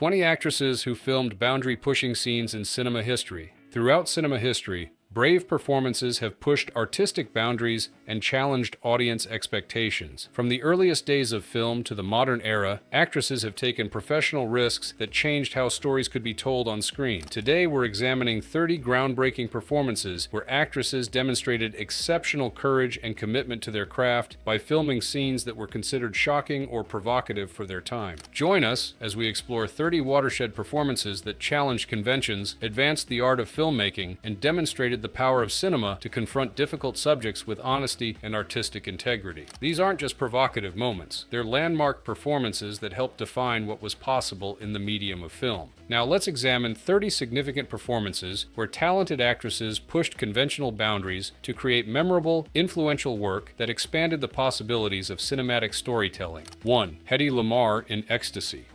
20 actresses who filmed boundary-pushing scenes in cinema history. Throughout cinema history, brave performances have pushed artistic boundaries and challenged audience expectations. From the earliest days of film to the modern era, actresses have taken professional risks that changed how stories could be told on screen. Today, we're examining 30 groundbreaking performances where actresses demonstrated exceptional courage and commitment to their craft by filming scenes that were considered shocking or provocative for their time. Join us as we explore 30 watershed performances that challenged conventions, advanced the art of filmmaking, and demonstrated the power of cinema to confront difficult subjects with honesty and artistic integrity. These aren't just provocative moments, they're landmark performances that help define what was possible in the medium of film. Now let's examine 30 significant performances where talented actresses pushed conventional boundaries to create memorable, influential work that expanded the possibilities of cinematic storytelling. 1. Hedy Lamarr in Ecstasy.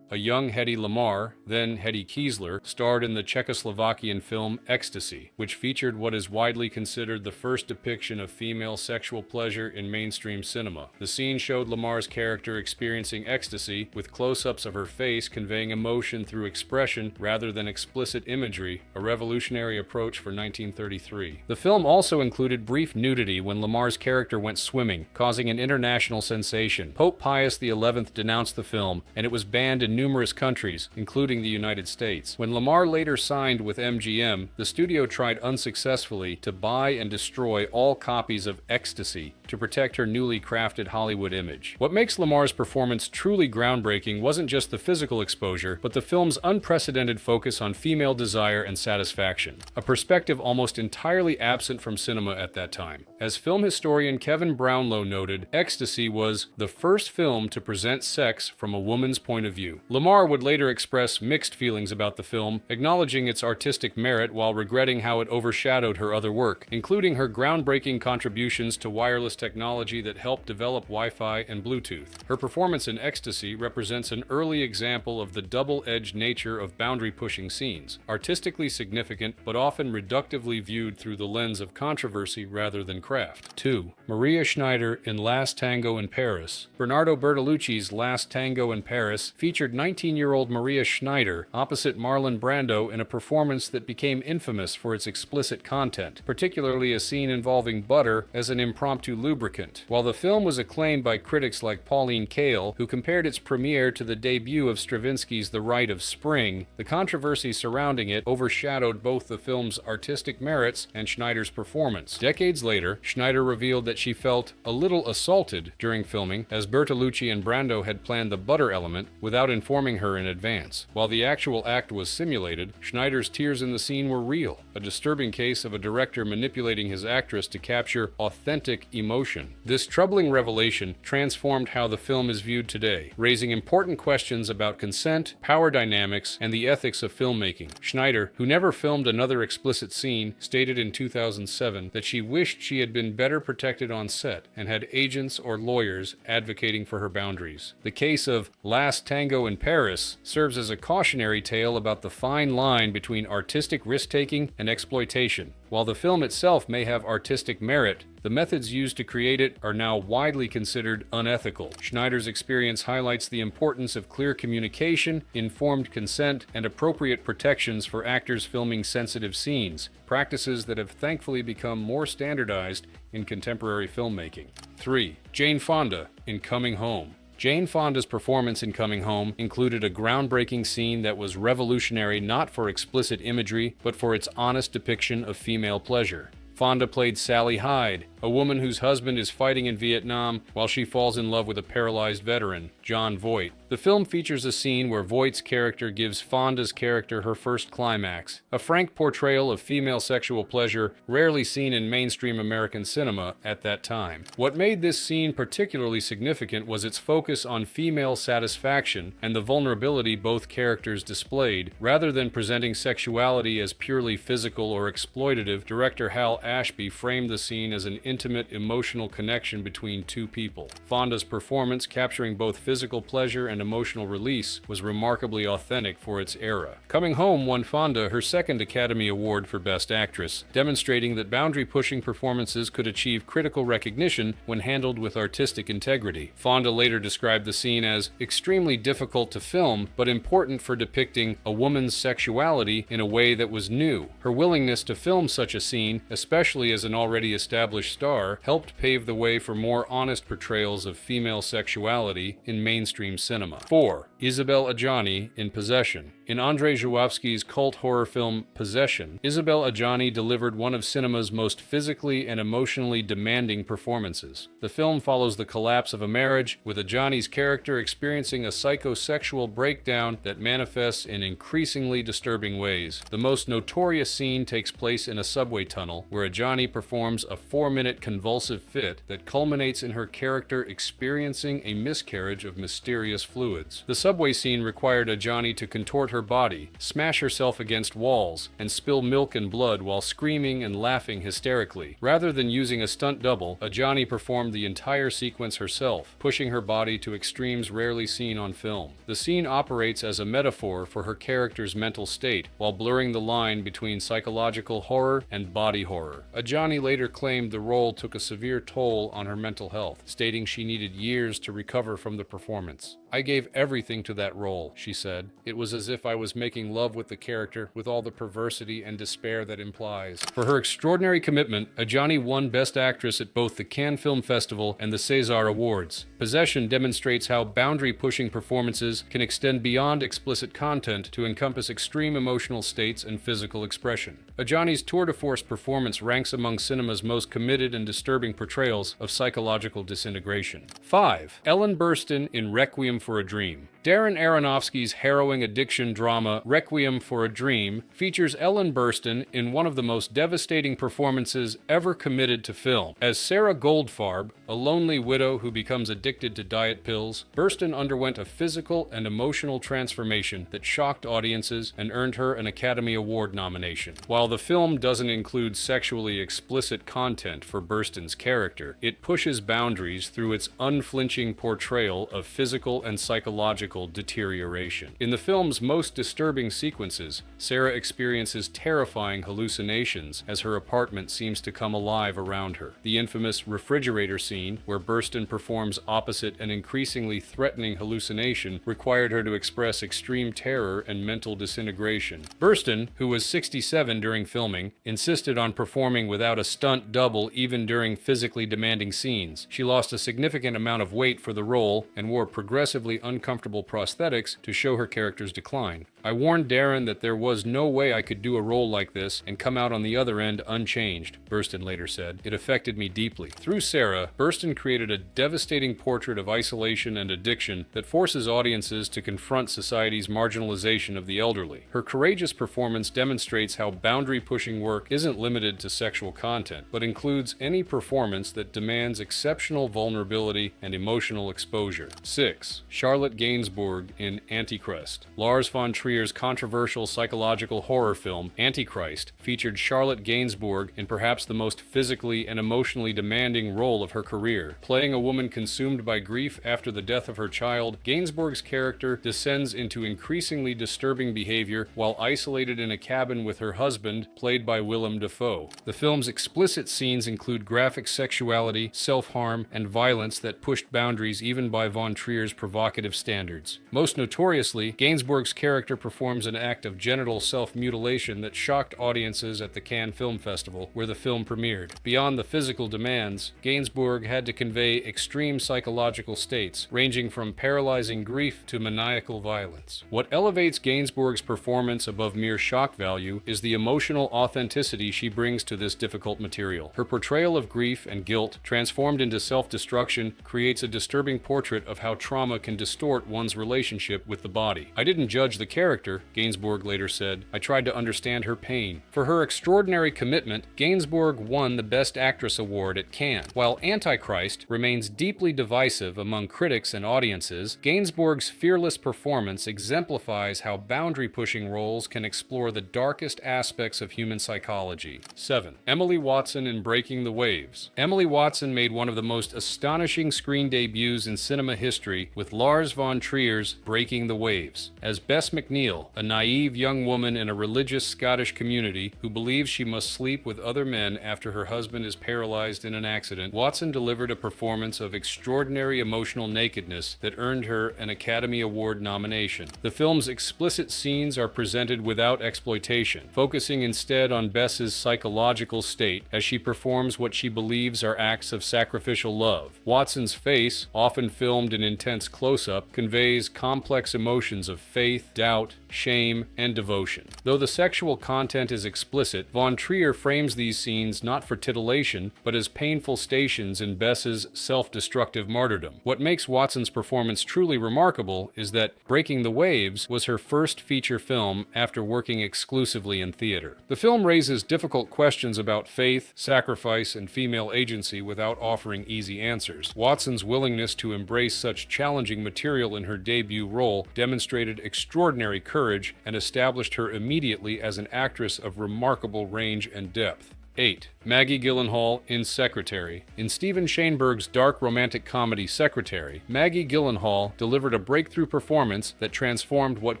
A young Hedy Lamarr, then Hedy Kiesler, starred in the Czechoslovakian film Ecstasy, which featured what is widely considered the first depiction of female sexual pleasure in mainstream cinema. The scene showed Lamarr's character experiencing ecstasy, with close-ups of her face conveying emotion through expression rather than explicit imagery, a revolutionary approach for 1933. The film also included brief nudity when Lamarr's character went swimming, causing an international sensation. Pope Pius XI denounced the film, and it was banned in numerous countries, including the United States. When Lamarr later signed with MGM, the studio tried unsuccessfully to buy and destroy all copies of Ecstasy to protect her newly crafted Hollywood image. What makes Lamarr's performance truly groundbreaking wasn't just the physical exposure, but the film's unprecedented focus on female desire and satisfaction, a perspective almost entirely absent from cinema at that time. As film historian Kevin Brownlow noted, Ecstasy was the first film to present sex from a woman's point of view. Lamarr would later express mixed feelings about the film, acknowledging its artistic merit while regretting how it overshadowed her other work, including her groundbreaking contributions to wireless technology that helped develop Wi-Fi and Bluetooth. Her performance in Ecstasy represents an early example of the double-edged nature of boundary-pushing scenes, artistically significant but often reductively viewed through the lens of controversy rather than craft. 2. Maria Schneider in Last Tango in Paris. Bernardo Bertolucci's Last Tango in Paris featured 19-year-old Maria Schneider opposite Marlon Brando in a performance that became infamous for its explicit content, particularly a scene involving butter as an impromptu lubricant. While the film was acclaimed by critics like Pauline Kael, who compared its premiere to the debut of Stravinsky's The Rite of Spring, the controversy surrounding it overshadowed both the film's artistic merits and Schneider's performance. Decades later, Schneider revealed that she felt a little assaulted during filming, as Bertolucci and Brando had planned the butter element without informing her in advance. While the actual act was simulated, Schneider's tears in the scene were real, a disturbing case of a director manipulating his actress to capture authentic emotion. This troubling revelation transformed how the film is viewed today, raising important questions about consent, power dynamics, and the ethics of filmmaking. Schneider, who never filmed another explicit scene, stated in 2007 that she wished she had been better protected on set and had agents or lawyers advocating for her boundaries. The case of Last Tango in Paris serves as a cautionary tale about the fine line between artistic risk-taking and exploitation. While the film itself may have artistic merit, the methods used to create it are now widely considered unethical. Schneider's experience highlights the importance of clear communication, informed consent, and appropriate protections for actors filming sensitive scenes, practices that have thankfully become more standardized in contemporary filmmaking. 3. Jane Fonda in Coming Home. Jane Fonda's performance in Coming Home included a groundbreaking scene that was revolutionary not for explicit imagery, but for its honest depiction of female pleasure. Fonda played Sally Hyde, a woman whose husband is fighting in Vietnam while she falls in love with a paralyzed veteran, John Voight. The film features a scene where Voight's character gives Fonda's character her first climax, a frank portrayal of female sexual pleasure rarely seen in mainstream American cinema at that time. What made this scene particularly significant was its focus on female satisfaction and the vulnerability both characters displayed. Rather than presenting sexuality as purely physical or exploitative, director Hal Ashby framed the scene as an intimate emotional connection between two people. Fonda's performance, capturing both physical pleasure and emotional release, was remarkably authentic for its era. Coming Home won Fonda her second Academy Award for Best Actress, demonstrating that boundary-pushing performances could achieve critical recognition when handled with artistic integrity. Fonda later described the scene as extremely difficult to film, but important for depicting a woman's sexuality in a way that was new. Her willingness to film such a scene, especially as an already established star, helped pave the way for more honest portrayals of female sexuality in mainstream cinema. 4. Isabelle Adjani in Possession. In Andrzej Żuławski's cult horror film Possession, Isabelle Adjani delivered one of cinema's most physically and emotionally demanding performances. The film follows the collapse of a marriage, with Adjani's character experiencing a psychosexual breakdown that manifests in increasingly disturbing ways. The most notorious scene takes place in a subway tunnel, where Adjani performs a 4-minute convulsive fit that culminates in her character experiencing a miscarriage of mysterious fluids. The subway scene required Adjani to contort her body, smash herself against walls, and spill milk and blood while screaming and laughing hysterically. Rather than using a stunt double, Adjani performed the entire sequence herself, pushing her body to extremes rarely seen on film. The scene operates as a metaphor for her character's mental state, while blurring the line between psychological horror and body horror. Adjani later claimed the role took a severe toll on her mental health, stating she needed years to recover from the performance. "I gave everything to that role," she said. "It was as if I was making love with the character, with all the perversity and despair that implies." For her extraordinary commitment, Adjani won Best Actress at both the Cannes Film Festival and the César Awards. Possession demonstrates how boundary-pushing performances can extend beyond explicit content to encompass extreme emotional states and physical expression. Adjani's tour de force performance ranks among cinema's most committed and disturbing portrayals of psychological disintegration. 5. Ellen Burstyn in Requiem for a Dream. Darren Aronofsky's harrowing addiction drama Requiem for a Dream features Ellen Burstyn in one of the most devastating performances ever committed to film. As Sarah Goldfarb, a lonely widow who becomes addicted to diet pills, Burstyn underwent a physical and emotional transformation that shocked audiences and earned her an Academy Award nomination. While the film doesn't include sexually explicit content for Burstyn's character, it pushes boundaries through its unflinching portrayal of physical and psychological deterioration. In the film's most disturbing sequences, Sarah experiences terrifying hallucinations as her apartment seems to come alive around her. The infamous refrigerator scene, where Burstyn performs opposite an increasingly threatening hallucination, required her to express extreme terror and mental disintegration. Burstyn, who was 67 during filming, insisted on performing without a stunt double even during physically demanding scenes. She lost a significant amount of weight for the role and wore progressively uncomfortable prosthetics to show her character's decline. "I warned Darren that there was no way I could do a role like this and come out on the other end unchanged," Burstyn later said. "It affected me deeply." Through Sarah, Burstyn created a devastating portrait of isolation and addiction that forces audiences to confront society's marginalization of the elderly. Her courageous performance demonstrates how boundary-pushing work isn't limited to sexual content, but includes any performance that demands exceptional vulnerability and emotional exposure. 6. Charlotte Gainsbourg in Antichrist. Lars von Trier's controversial psychological horror film, Antichrist, featured Charlotte Gainsbourg in perhaps the most physically and emotionally demanding role of her career. Playing a woman consumed by grief after the death of her child, Gainsbourg's character descends into increasingly disturbing behavior while isolated in a cabin with her husband, played by Willem Dafoe. The film's explicit scenes include graphic sexuality, self-harm, and violence that pushed boundaries even by von Trier's provocative standards. Most notoriously, Gainsbourg's character performs an act of genital self-mutilation that shocked audiences at the Cannes Film Festival, where the film premiered. Beyond the physical demands, Gainsbourg had to convey extreme psychological states, ranging from paralyzing grief to maniacal violence. What elevates Gainsbourg's performance above mere shock value is the emotional authenticity she brings to this difficult material. Her portrayal of grief and guilt, transformed into self-destruction, creates a disturbing portrait of how trauma can distort one's relationship with the body. "I didn't judge the character," character, Gainsbourg later said, "I tried to understand her pain." For her extraordinary commitment, Gainsbourg won the Best Actress award at Cannes. While Antichrist remains deeply divisive among critics and audiences, Gainsbourg's fearless performance exemplifies how boundary-pushing roles can explore the darkest aspects of human psychology. 7. Emily Watson in Breaking the Waves. Emily Watson made one of the most astonishing screen debuts in cinema history with Lars von Trier's Breaking the Waves. As Bess McNeil, a naive young woman in a religious Scottish community who believes she must sleep with other men after her husband is paralyzed in an accident, Watson delivered a performance of extraordinary emotional nakedness that earned her an Academy Award nomination. The film's explicit scenes are presented without exploitation, focusing instead on Bess's psychological state as she performs what she believes are acts of sacrificial love. Watson's face, often filmed in intense close-up, conveys complex emotions of faith, doubt, shame, and devotion. Though the sexual content is explicit, von Trier frames these scenes not for titillation, but as painful stations in Bess's self-destructive martyrdom. What makes Watson's performance truly remarkable is that Breaking the Waves was her first feature film after working exclusively in theater. The film raises difficult questions about faith, sacrifice, and female agency without offering easy answers. Watson's willingness to embrace such challenging material in her debut role demonstrated extraordinary courage and established her immediately as an actress of remarkable range and depth. 8. Maggie Gyllenhaal in Secretary. In Steven Shainberg's dark romantic comedy Secretary, Maggie Gyllenhaal delivered a breakthrough performance that transformed what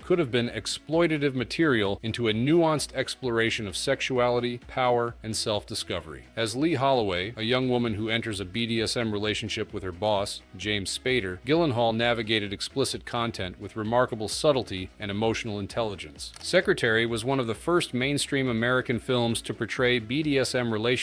could have been exploitative material into a nuanced exploration of sexuality, power, and self-discovery. As Lee Holloway, a young woman who enters a BDSM relationship with her boss, James Spader, Gyllenhaal navigated explicit content with remarkable subtlety and emotional intelligence. Secretary was one of the first mainstream American films to portray BDSM relationships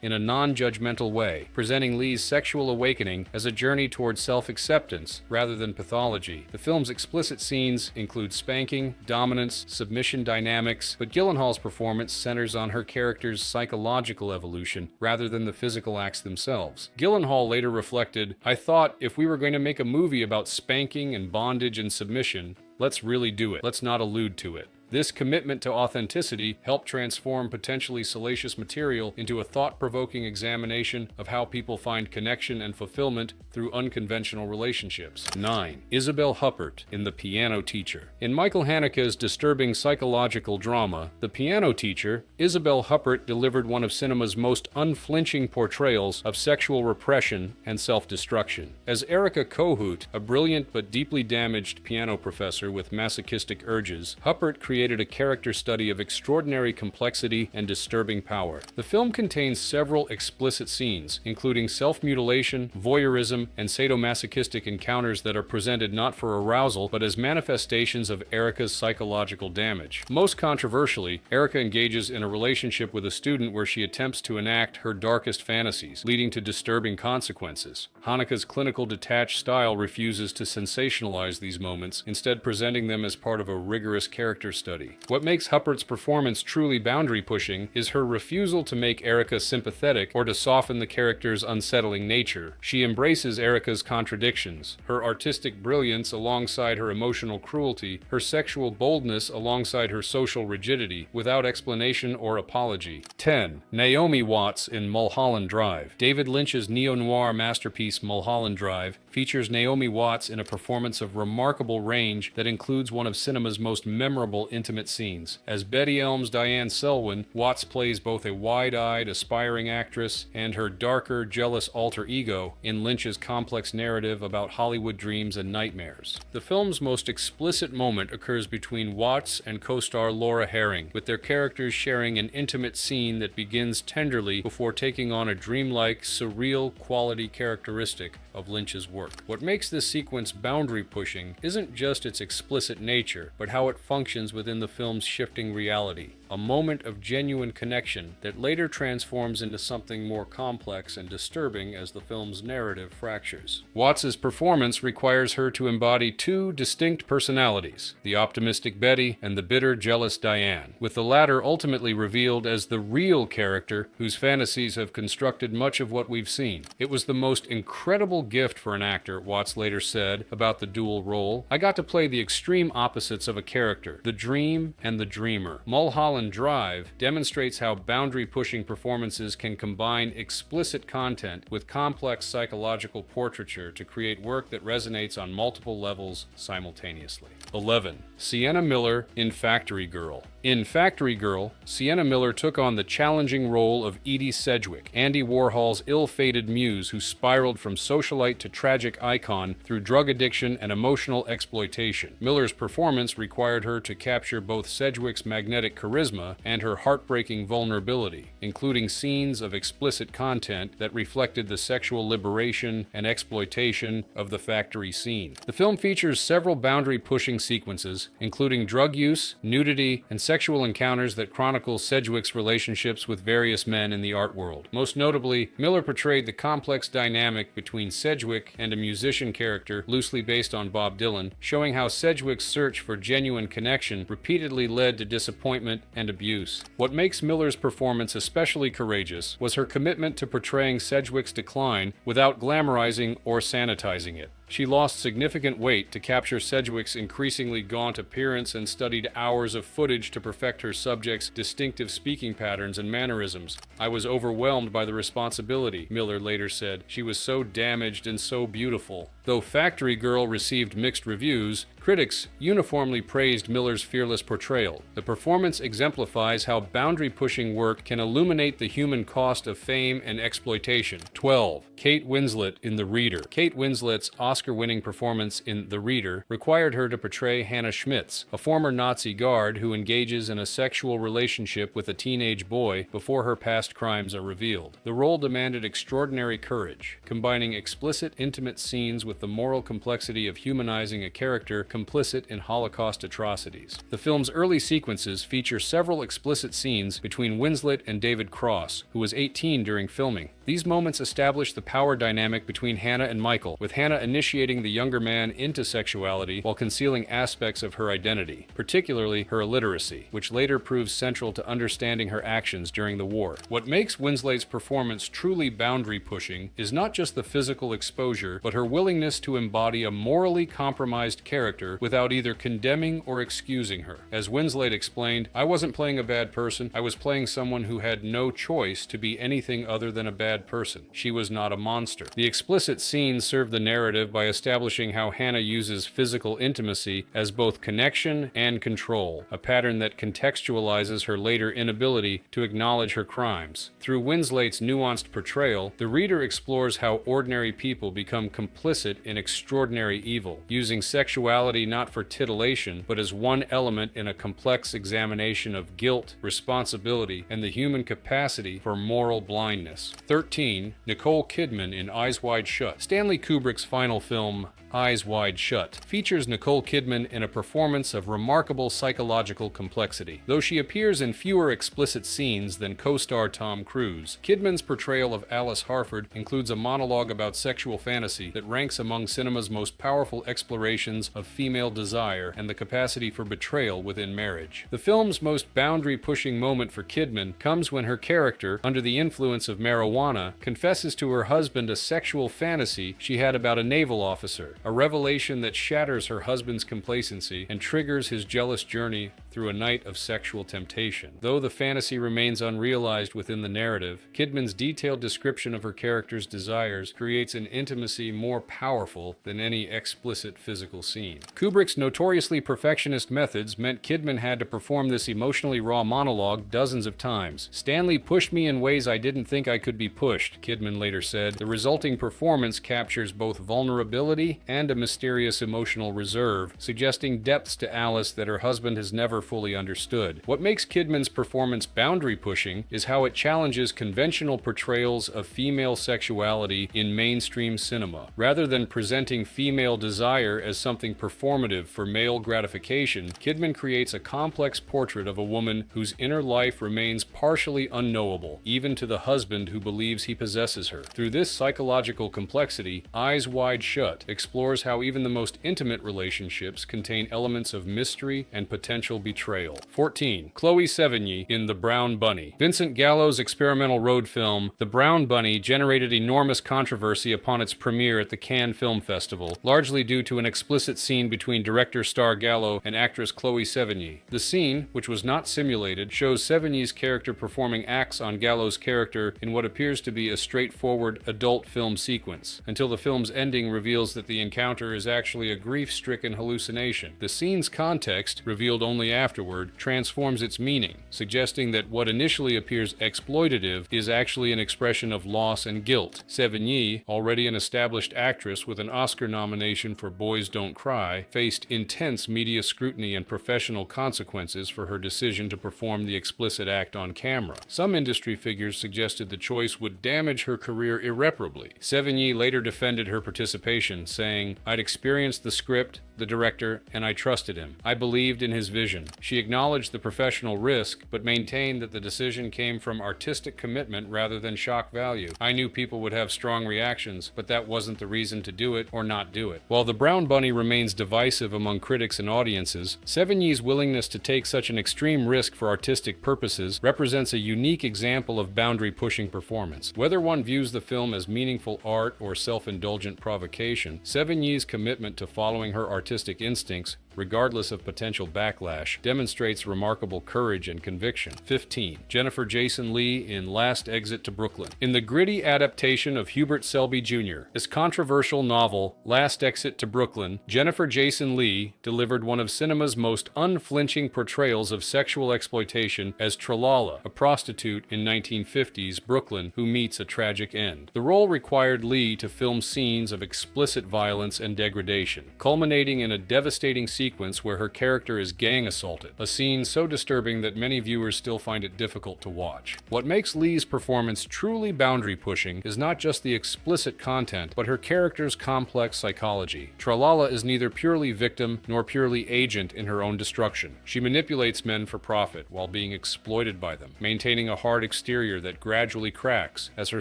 in a non-judgmental way, presenting Lee's sexual awakening as a journey toward self-acceptance rather than pathology. The film's explicit scenes include spanking, dominance, submission dynamics, but Gyllenhaal's performance centers on her character's psychological evolution rather than the physical acts themselves. Gyllenhaal later reflected, "I thought if we were going to make a movie about spanking and bondage and submission, let's really do it. Let's not allude to it." This commitment to authenticity helped transform potentially salacious material into a thought-provoking examination of how people find connection and fulfillment through unconventional relationships. 9. Isabel Huppert in The Piano Teacher. In Michael Haneke's disturbing psychological drama, The Piano Teacher, Isabel Huppert delivered one of cinema's most unflinching portrayals of sexual repression and self-destruction. As Erica Kohut, a brilliant but deeply damaged piano professor with masochistic urges, Huppert created a character study of extraordinary complexity and disturbing power. The film contains several explicit scenes, including self-mutilation, voyeurism, and sadomasochistic encounters that are presented not for arousal, but as manifestations of Erica's psychological damage. Most controversially, Erica engages in a relationship with a student where she attempts to enact her darkest fantasies, leading to disturbing consequences. Haneke's clinical detached style refuses to sensationalize these moments, instead presenting them as part of a rigorous character study. What makes Huppert's performance truly boundary-pushing is her refusal to make Erica sympathetic or to soften the character's unsettling nature. She embraces Erica's contradictions, her artistic brilliance alongside her emotional cruelty, her sexual boldness alongside her social rigidity, without explanation or apology. 10. Naomi Watts in Mulholland Drive. David Lynch's neo-noir masterpiece Mulholland Drive features Naomi Watts in a performance of remarkable range that includes one of cinema's most memorable intimate scenes. As Betty Elm's Diane Selwyn, Watts plays both a wide-eyed, aspiring actress and her darker, jealous alter ego in Lynch's complex narrative about Hollywood dreams and nightmares. The film's most explicit moment occurs between Watts and co-star Laura Herring, with their characters sharing an intimate scene that begins tenderly before taking on a dreamlike, surreal quality characteristic of Lynch's work. What makes this sequence boundary-pushing isn't just its explicit nature, but how it functions within the film's shifting reality. A moment of genuine connection that later transforms into something more complex and disturbing as the film's narrative fractures. Watts's performance requires her to embody two distinct personalities, the optimistic Betty and the bitter, jealous Diane, with the latter ultimately revealed as the real character whose fantasies have constructed much of what we've seen. It was the most incredible gift for an actor, Watts later said about the dual role. I got to play the extreme opposites of a character, the dream and the dreamer. Mulholland Drive demonstrates how boundary-pushing performances can combine explicit content with complex psychological portraiture to create work that resonates on multiple levels simultaneously. 11. Sienna Miller in Factory Girl. In Factory Girl, Sienna Miller took on the challenging role of Edie Sedgwick, Andy Warhol's ill-fated muse who spiraled from socialite to tragic icon through drug addiction and emotional exploitation. Miller's performance required her to capture both Sedgwick's magnetic charisma and her heartbreaking vulnerability, including scenes of explicit content that reflected the sexual liberation and exploitation of the factory scene. The film features several boundary-pushing sequences, including drug use, nudity, and sexual encounters that chronicle Sedgwick's relationships with various men in the art world. Most notably, Miller portrayed the complex dynamic between Sedgwick and a musician character loosely based on Bob Dylan, showing how Sedgwick's search for genuine connection repeatedly led to disappointment and abuse. What makes Miller's performance especially courageous was her commitment to portraying Sedgwick's decline without glamorizing or sanitizing it. She lost significant weight to capture Sedgwick's increasingly gaunt appearance and studied hours of footage to perfect her subject's distinctive speaking patterns and mannerisms. I was overwhelmed by the responsibility, Miller later said. She was so damaged and so beautiful. Though Factory Girl received mixed reviews, critics uniformly praised Miller's fearless portrayal. The performance exemplifies how boundary-pushing work can illuminate the human cost of fame and exploitation. 12. Kate Winslet in The Reader. Kate Winslet's Oscar-winning performance in The Reader required her to portray Hannah Schmitz, a former Nazi guard who engages in a sexual relationship with a teenage boy before her past crimes are revealed. The role demanded extraordinary courage, combining explicit, intimate scenes with the moral complexity of humanizing a character complicit in Holocaust atrocities. The film's early sequences feature several explicit scenes between Winslet and David Cross, who was 18 during filming. These moments establish the power dynamic between Hannah and Michael, with Hannah initiating the younger man into sexuality while concealing aspects of her identity, particularly her illiteracy, which later proves central to understanding her actions during the war. What makes Winslet's performance truly boundary-pushing is not just the physical exposure, but her willingness to embody a morally compromised character without either condemning or excusing her. As Winslet explained, "I wasn't playing a bad person, I was playing someone who had no choice to be anything other than a bad person. She was not a monster." The explicit scenes serve the narrative by establishing how Hannah uses physical intimacy as both connection and control, a pattern that contextualizes her later inability to acknowledge her crimes. Through Winslet's nuanced portrayal, the reader explores how ordinary people become complicit in extraordinary evil, using sexuality not for titillation, but as one element in a complex examination of guilt, responsibility, and the human capacity for moral blindness. 13. Nicole Kidman in Eyes Wide Shut. Stanley Kubrick's final film, Eyes Wide Shut, features Nicole Kidman in a performance of remarkable psychological complexity. Though she appears in fewer explicit scenes than co-star Tom Cruise, Kidman's portrayal of Alice Harford includes a monologue about sexual fantasy that ranks among cinema's most powerful explorations of female desire and the capacity for betrayal within marriage. The film's most boundary-pushing moment for Kidman comes when her character, under the influence of marijuana, confesses to her husband a sexual fantasy she had about a naval officer, a revelation that shatters her husband's complacency and triggers his jealous journey through a night of sexual temptation. Though the fantasy remains unrealized within the narrative, Kidman's detailed description of her character's desires creates an intimacy more powerful than any explicit physical scene. Kubrick's notoriously perfectionist methods meant Kidman had to perform this emotionally raw monologue dozens of times. "Stanley pushed me in ways I didn't think I could be pushed," Kidman later said. The resulting performance captures both vulnerability and a mysterious emotional reserve, suggesting depths to Alice that her husband has never fully understood. What makes Kidman's performance boundary-pushing is how it challenges conventional portrayals of female sexuality in mainstream cinema. Rather than presenting female desire as something performative for male gratification, Kidman creates a complex portrait of a woman whose inner life remains partially unknowable, even to the husband who believes he possesses her. Through this psychological complexity, Eyes Wide Shut explores how even the most intimate relationships contain elements of mystery and potential betrayal. Trail. 14. Chloe Sevigny in The Brown Bunny. Vincent Gallo's experimental road film, The Brown Bunny, generated enormous controversy upon its premiere at the Cannes Film Festival, largely due to an explicit scene between director Star Gallo and actress Chloe Sevigny. The scene, which was not simulated, shows Sevigny's character performing acts on Gallo's character in what appears to be a straightforward adult film sequence, until the film's ending reveals that the encounter is actually a grief-stricken hallucination. The scene's context, revealed only afterward, transforms its meaning, suggesting that what initially appears exploitative is actually an expression of loss and guilt. Sevigny, already an established actress with an Oscar nomination for Boys Don't Cry, faced intense media scrutiny and professional consequences for her decision to perform the explicit act on camera. Some industry figures suggested the choice would damage her career irreparably. Sevigny later defended her participation, saying, "I'd experienced the script, the director, and I trusted him. I believed in his vision." She acknowledged the professional risk, but maintained that the decision came from artistic commitment rather than shock value. "I knew people would have strong reactions, but that wasn't the reason to do it or not do it." While The Brown Bunny remains divisive among critics and audiences, Sevigny's willingness to take such an extreme risk for artistic purposes represents a unique example of boundary-pushing performance. Whether one views the film as meaningful art or self-indulgent provocation, Sevigny's commitment to following her artistic instincts, regardless of potential backlash, demonstrates remarkable courage and conviction. 15. Jennifer Jason Leigh in Last Exit to Brooklyn. In the gritty adaptation of Hubert Selby Jr.'s controversial novel Last Exit to Brooklyn, Jennifer Jason Leigh delivered one of cinema's most unflinching portrayals of sexual exploitation as Tralala, a prostitute in 1950s Brooklyn who meets a tragic end. The role required Leigh to film scenes of explicit violence and degradation, culminating in a devastating sequence where her character is gang assaulted, a scene so disturbing that many viewers still find it difficult to watch. What makes Leigh's performance truly boundary-pushing is not just the explicit content, but her character's complex psychology. Tralala is neither purely victim nor purely agent in her own destruction. She manipulates men for profit while being exploited by them, maintaining a hard exterior that gradually cracks as her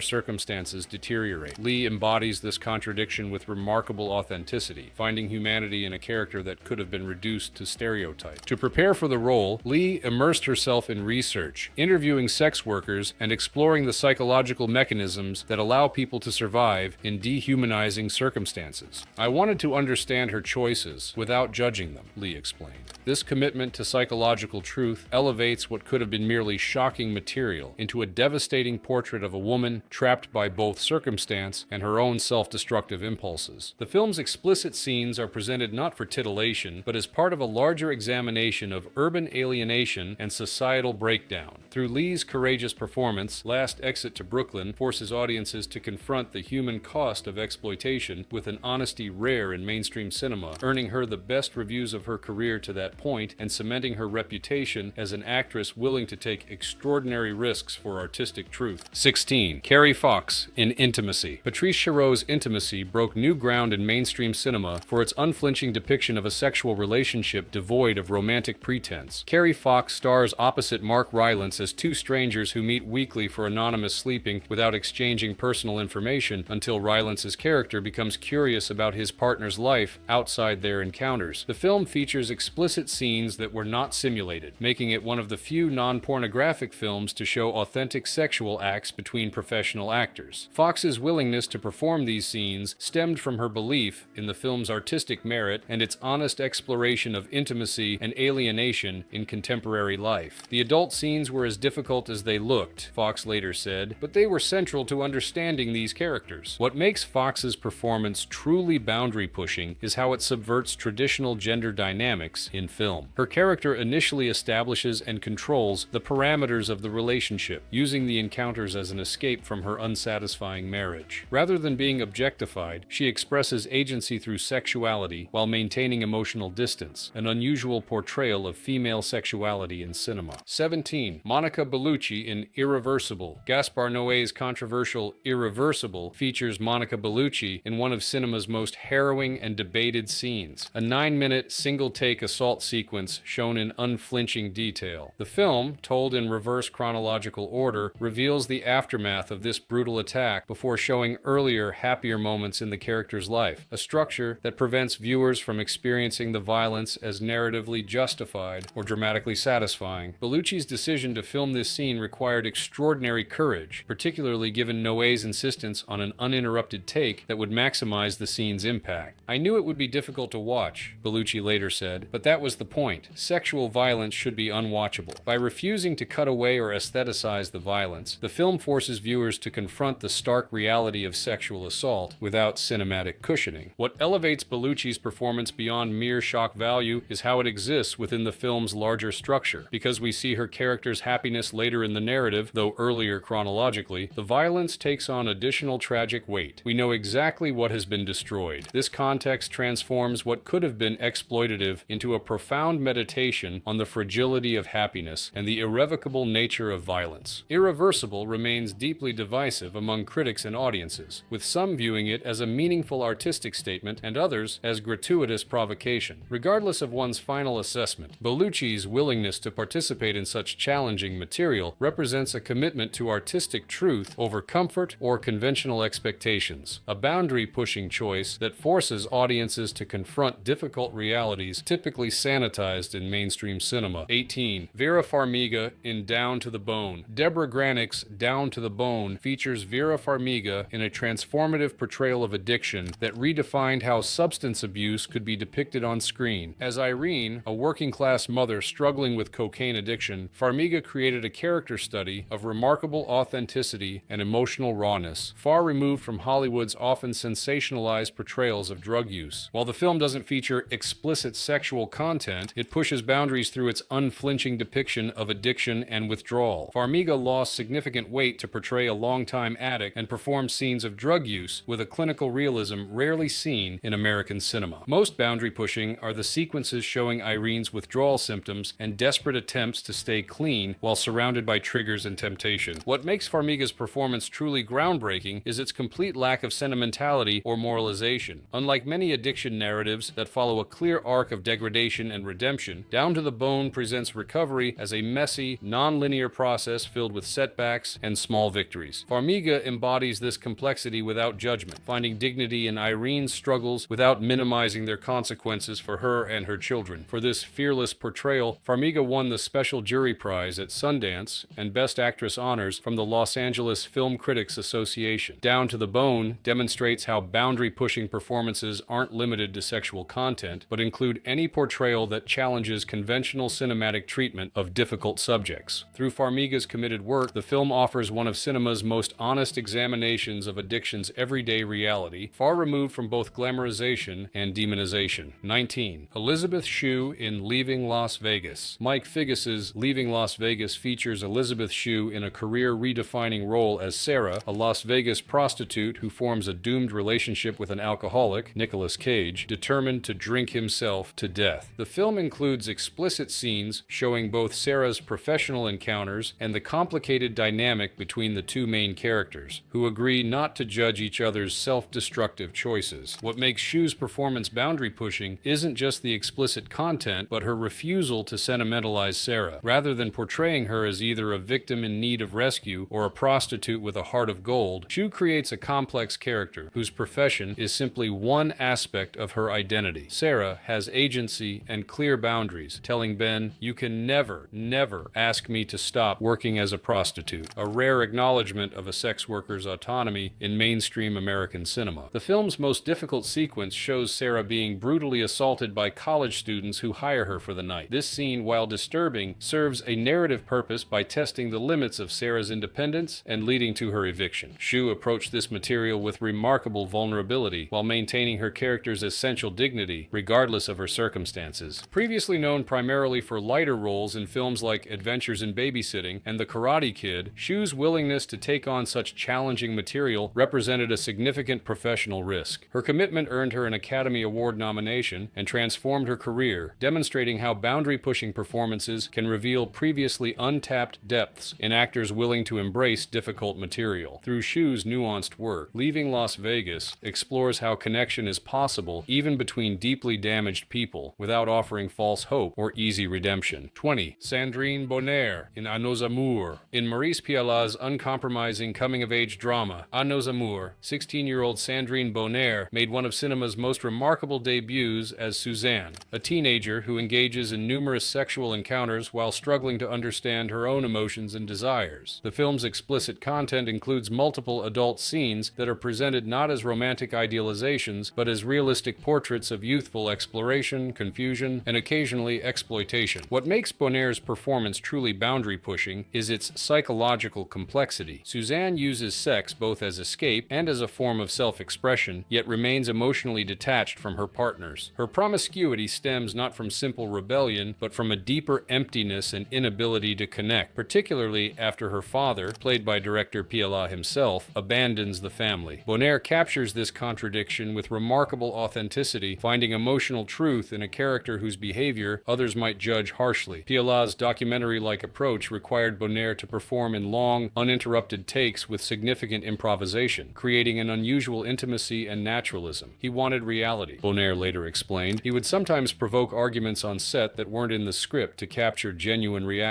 circumstances deteriorate. Leigh embodies this contradiction with remarkable authenticity, finding humanity in a character that could have been reduced to stereotype. To prepare for the role, Leigh immersed herself in research, interviewing sex workers and exploring the psychological mechanisms that allow people to survive in dehumanizing circumstances. "I wanted to understand her choices without judging them," Leigh explained. This commitment to psychological truth elevates what could have been merely shocking material into a devastating portrait of a woman trapped by both circumstance and her own self-destructive impulses. The film's explicit scenes are presented not for titillation, but as part of a larger examination of urban alienation and societal breakdown. Through Leigh's courageous performance, Last Exit to Brooklyn forces audiences to confront the human cost of exploitation with an honesty rare in mainstream cinema, earning her the best reviews of her career to that point and cementing her reputation as an actress willing to take extraordinary risks for artistic truth. 16. Carrie Fox in Intimacy. Patrice Chéreau's Intimacy broke new ground in mainstream cinema for its unflinching depiction of a sexual relationship devoid of romantic pretense. Carrie Fox stars opposite Mark Rylance as two strangers who meet weekly for anonymous sleeping without exchanging personal information until Rylance's character becomes curious about his partner's life outside their encounters. The film features explicit scenes that were not simulated, making it one of the few non-pornographic films to show authentic sexual acts between professional actors. Fox's willingness to perform these scenes stemmed from her belief in the film's artistic merit and its honest exploration of intimacy and alienation in contemporary life. "The adult scenes were as difficult as they looked," Fox later said, "but they were central to understanding these characters." What makes Fox's performance truly boundary-pushing is how it subverts traditional gender dynamics in film. Her character initially establishes and controls the parameters of the relationship, using the encounters as an escape from her unsatisfying marriage. Rather than being objectified, she expresses agency through sexuality while maintaining emotional distance, an unusual portrayal of female sexuality in cinema. 17. Monica Bellucci in Irreversible. Gaspar Noé's controversial Irreversible features Monica Bellucci in one of cinema's most harrowing and debated scenes, a 9-minute single-take assault sequence shown in unflinching detail. The film, told in reverse chronological order, reveals the aftermath of this brutal attack before showing earlier, happier moments in the character's life, a structure that prevents viewers from experiencing the the violence as narratively justified or dramatically satisfying. Bellucci's decision to film this scene required extraordinary courage, particularly given Noé's insistence on an uninterrupted take that would maximize the scene's impact. "I knew it would be difficult to watch," Bellucci later said, "but that was the point. Sexual violence should be unwatchable." By refusing to cut away or aestheticize the violence, the film forces viewers to confront the stark reality of sexual assault without cinematic cushioning. What elevates Bellucci's performance beyond mere shock value is how it exists within the film's larger structure. Because we see her character's happiness later in the narrative, though earlier chronologically, the violence takes on additional tragic weight. We know exactly what has been destroyed. This context transforms what could have been exploitative into a profound meditation on the fragility of happiness and the irrevocable nature of violence. Irreversible remains deeply divisive among critics and audiences, with some viewing it as a meaningful artistic statement and others as gratuitous provocation. Regardless of one's final assessment, Bellucci's willingness to participate in such challenging material represents a commitment to artistic truth over comfort or conventional expectations, a boundary-pushing choice that forces audiences to confront difficult realities typically sanitized in mainstream cinema. 18. Vera Farmiga in Down to the Bone. Deborah Granick's Down to the Bone features Vera Farmiga in a transformative portrayal of addiction that redefined how substance abuse could be depicted on screen. As Irene, a working-class mother struggling with cocaine addiction, Farmiga created a character study of remarkable authenticity and emotional rawness, far removed from Hollywood's often sensationalized portrayals of drug use. While the film doesn't feature explicit sexual content, it pushes boundaries through its unflinching depiction of addiction and withdrawal. Farmiga lost significant weight to portray a longtime addict and performed scenes of drug use with a clinical realism rarely seen in American cinema. Most boundary-pushing are the sequences showing Irene's withdrawal symptoms and desperate attempts to stay clean while surrounded by triggers and temptation. What makes Farmiga's performance truly groundbreaking is its complete lack of sentimentality or moralization. Unlike many addiction narratives that follow a clear arc of degradation and redemption, Down to the Bone presents recovery as a messy, non-linear process filled with setbacks and small victories. Farmiga embodies this complexity without judgment, finding dignity in Irene's struggles without minimizing their consequences for her and her children. For this fearless portrayal, Farmiga won the Special Jury Prize at Sundance and Best Actress honors from the Los Angeles Film Critics Association. Down to the Bone demonstrates how boundary-pushing performances aren't limited to sexual content, but include any portrayal that challenges conventional cinematic treatment of difficult subjects. Through Farmiga's committed work, the film offers one of cinema's most honest examinations of addiction's everyday reality, far removed from both glamorization and demonization. 19. Elizabeth Shue in Leaving Las Vegas. Mike Figgis's Leaving Las Vegas features Elizabeth Shue in a career-redefining role as Sarah, a Las Vegas prostitute who forms a doomed relationship with an alcoholic, Nicolas Cage, determined to drink himself to death. The film includes explicit scenes showing both Sarah's professional encounters and the complicated dynamic between the two main characters, who agree not to judge each other's self-destructive choices. What makes Shue's performance boundary-pushing isn't just the explicit content, but her refusal to sentimentalize Sarah. Rather than portraying her as either a victim in need of rescue or a prostitute with a heart of gold, Shue creates a complex character whose profession is simply one aspect of her identity. Sarah has agency and clear boundaries, telling Ben, "You can never ask me to stop working as a prostitute," a rare acknowledgement of a sex worker's autonomy in mainstream American cinema. The film's most difficult sequence shows Sarah being brutally assaulted by college students who hire her for the night. This scene, while disturbing, serves a narrative purpose by testing the limits of Sarah's independence and leading to her eviction. Shue approached this material with remarkable vulnerability while maintaining her character's essential dignity, regardless of her circumstances. Previously known primarily for lighter roles in films like Adventures in Babysitting and The Karate Kid, Shue's willingness to take on such challenging material represented a significant professional risk. Her commitment earned her an Academy Award nomination and transformed her career, demonstrating how boundary-pushing performances can reveal previously untapped depths in actors willing to embrace difficult material. Through Shue's nuanced work, Leaving Las Vegas explores how connection is possible even between deeply damaged people without offering false hope or easy redemption. 20. Sandrine Bonnaire in À nos amours. In Maurice Pialat's uncompromising coming-of-age drama, À nos amours, 16-year-old Sandrine Bonnaire made one of cinema's most remarkable debuts as as Suzanne, a teenager who engages in numerous sexual encounters while struggling to understand her own emotions and desires. The film's explicit content includes multiple adult scenes that are presented not as romantic idealizations, but as realistic portraits of youthful exploration, confusion, and occasionally exploitation. What makes Bonnair's performance truly boundary-pushing is its psychological complexity. Suzanne uses sex both as escape and as a form of self-expression, yet remains emotionally detached from her partners. Her promiscuity stems not from simple rebellion, but from a deeper emptiness and inability to connect, particularly after her father, played by director Piala himself, abandons the family. Bonnair captures this contradiction with remarkable authenticity, finding emotional truth in a character whose behavior others might judge harshly. Piala's documentary-like approach required Bonnair to perform in long, uninterrupted takes with significant improvisation, creating an unusual intimacy and naturalism. He wanted reality, Bonnair later explained. He would sometimes provoke arguments on set that weren't in the script to capture genuine reactions.